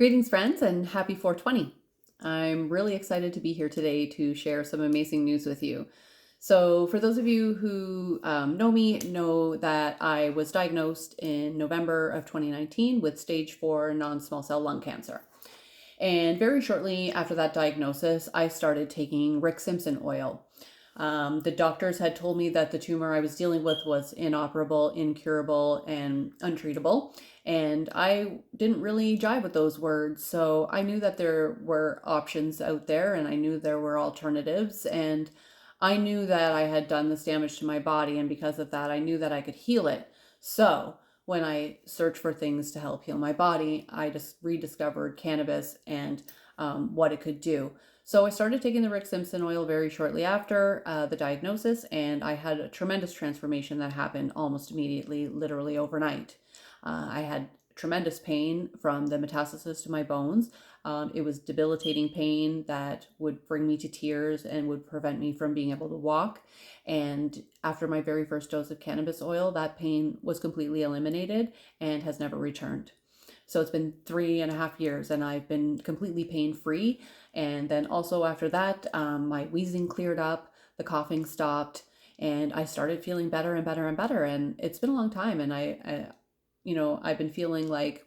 Greetings, friends, and happy 420. I'm really excited to be here today to share some amazing news with you. So, for those of you who know me, know that I was diagnosed in November of 2019 with stage 4 non small cell lung cancer. And very shortly after that diagnosis, I started taking Rick Simpson oil. The doctors had told me that the tumor I was dealing with was inoperable, incurable, and untreatable. And I didn't really jive with those words. So I knew that there were options out there and I knew there were alternatives. And I knew that I had done this damage to my body. And because of that, I knew that I could heal it. So when I searched for things to help heal my body, I just rediscovered cannabis and what it could do. So I started taking the Rick Simpson oil very shortly after the diagnosis, and I had a tremendous transformation that happened almost immediately, literally overnight. I had tremendous pain from the metastasis to my bones. It was debilitating pain that would bring me to tears and would prevent me from being able to walk. And after my very first dose of cannabis oil, that pain was completely eliminated and has never returned. So it's been 3.5 years and I've been completely pain free. And then also after that, my wheezing cleared up, the coughing stopped, and I started feeling better and better and better. And it's been a long time. And I've been feeling like,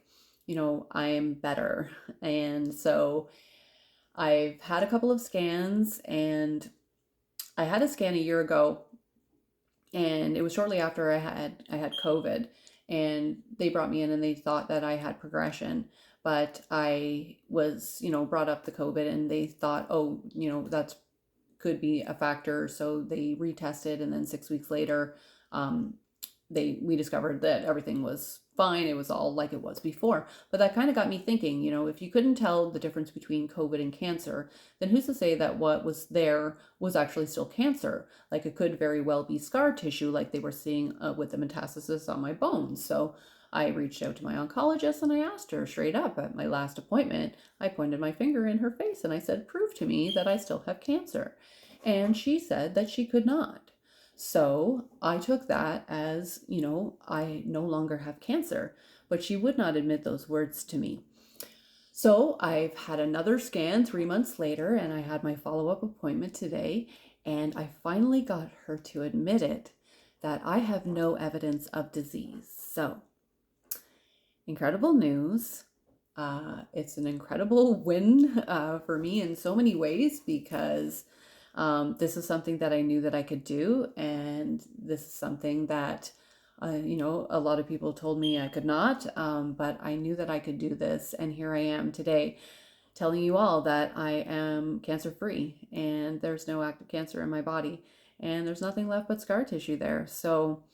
I'm better. And so I've had a couple of scans, and I had a scan a year ago, and it was shortly after I had COVID, and they brought me in and they thought that I had progression, but I was brought up the COVID, and they thought, oh, that's could be a factor, so they retested, and then 6 weeks later, um, we discovered that everything was fine. It was all like it was before. But that kind of got me thinking, if you couldn't tell the difference between COVID and cancer, then who's to say that what was there was actually still cancer? Like, it could very well be scar tissue, like they were seeing with the metastasis on my bones. So I reached out to my oncologist and I asked her straight up at my last appointment. I pointed my finger in her face and I said, "Prove to me that I still have cancer." And she said that she could not. So I took that as, I no longer have cancer, but she would not admit those words to me. So I've had another scan 3 months later, and I had my follow up appointment today, and I finally got her to admit it, that I have no evidence of disease. So, incredible news. It's an incredible win for me in so many ways, because this is something that I knew that I could do, and this is something that, a lot of people told me I could not, but I knew that I could do this, and here I am today telling you all that I am cancer free, and there's no active cancer in my body, and there's nothing left but scar tissue there. So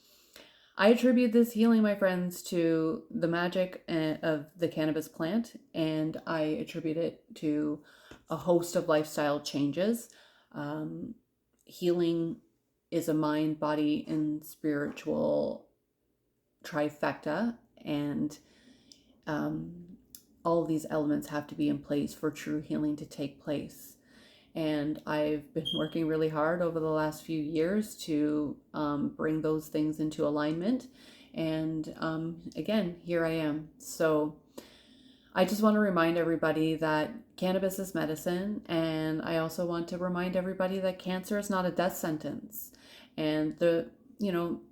I attribute this healing, my friends, to the magic of the cannabis plant, and I attribute it to a host of lifestyle changes. Um, Healing is a mind, body, and spiritual trifecta, and um, all of these elements have to be in place for true healing to take place. And I've been working really hard over the last few years to bring those things into alignment. And again, here I am. So I just want to remind everybody that cannabis is medicine. And I also want to remind everybody that cancer is not a death sentence. And the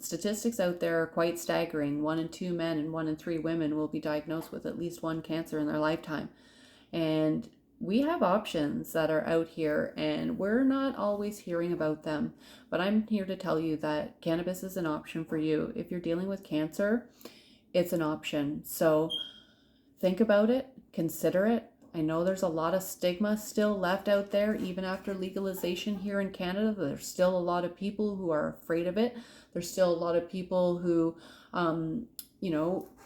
statistics out there are quite staggering. 1 in 2 men and 1 in 3 women will be diagnosed with at least one cancer in their lifetime. And we have options that are out here, and we're not always hearing about them. But I'm here to tell you that cannabis is an option for you. If you're dealing with cancer, it's an option. So think about it, consider it. I know there's a lot of stigma still left out there, even after legalization here in Canada. There's still a lot of people who are afraid of it. There's still a lot of people who,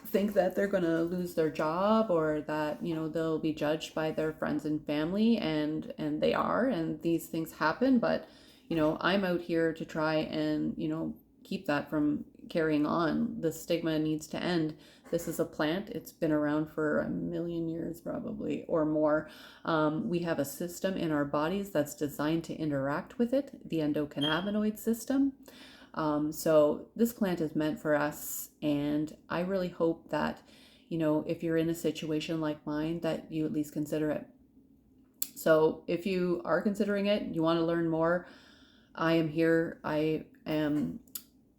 think that they're going to lose their job, or that, they'll be judged by their friends and family, and they are, and these things happen. But, I'm out here to try and, keep that from carrying on. The stigma needs to end. This is a plant. It's been around for 1 million years, probably, or more. We have a system in our bodies that's designed to interact with it, the endocannabinoid system. So this plant is meant for us, and I really hope that, if you're in a situation like mine, that you at least consider it. So if you are considering it, you want to learn more, I am here. I am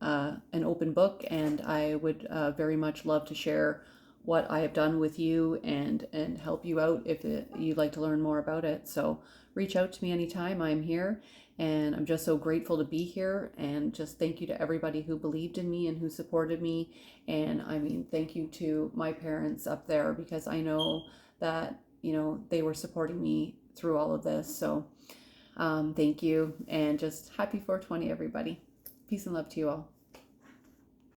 an open book, and I would very much love to share what I have done with you and help you out if you'd like to learn more about it. So reach out to me anytime. I'm here, and I'm just so grateful to be here. And just thank you to everybody who believed in me and who supported me. And I mean, thank you to my parents up there, because I know that they were supporting me through all of this. So thank you, and just happy 420, everybody. Peace and love to you all.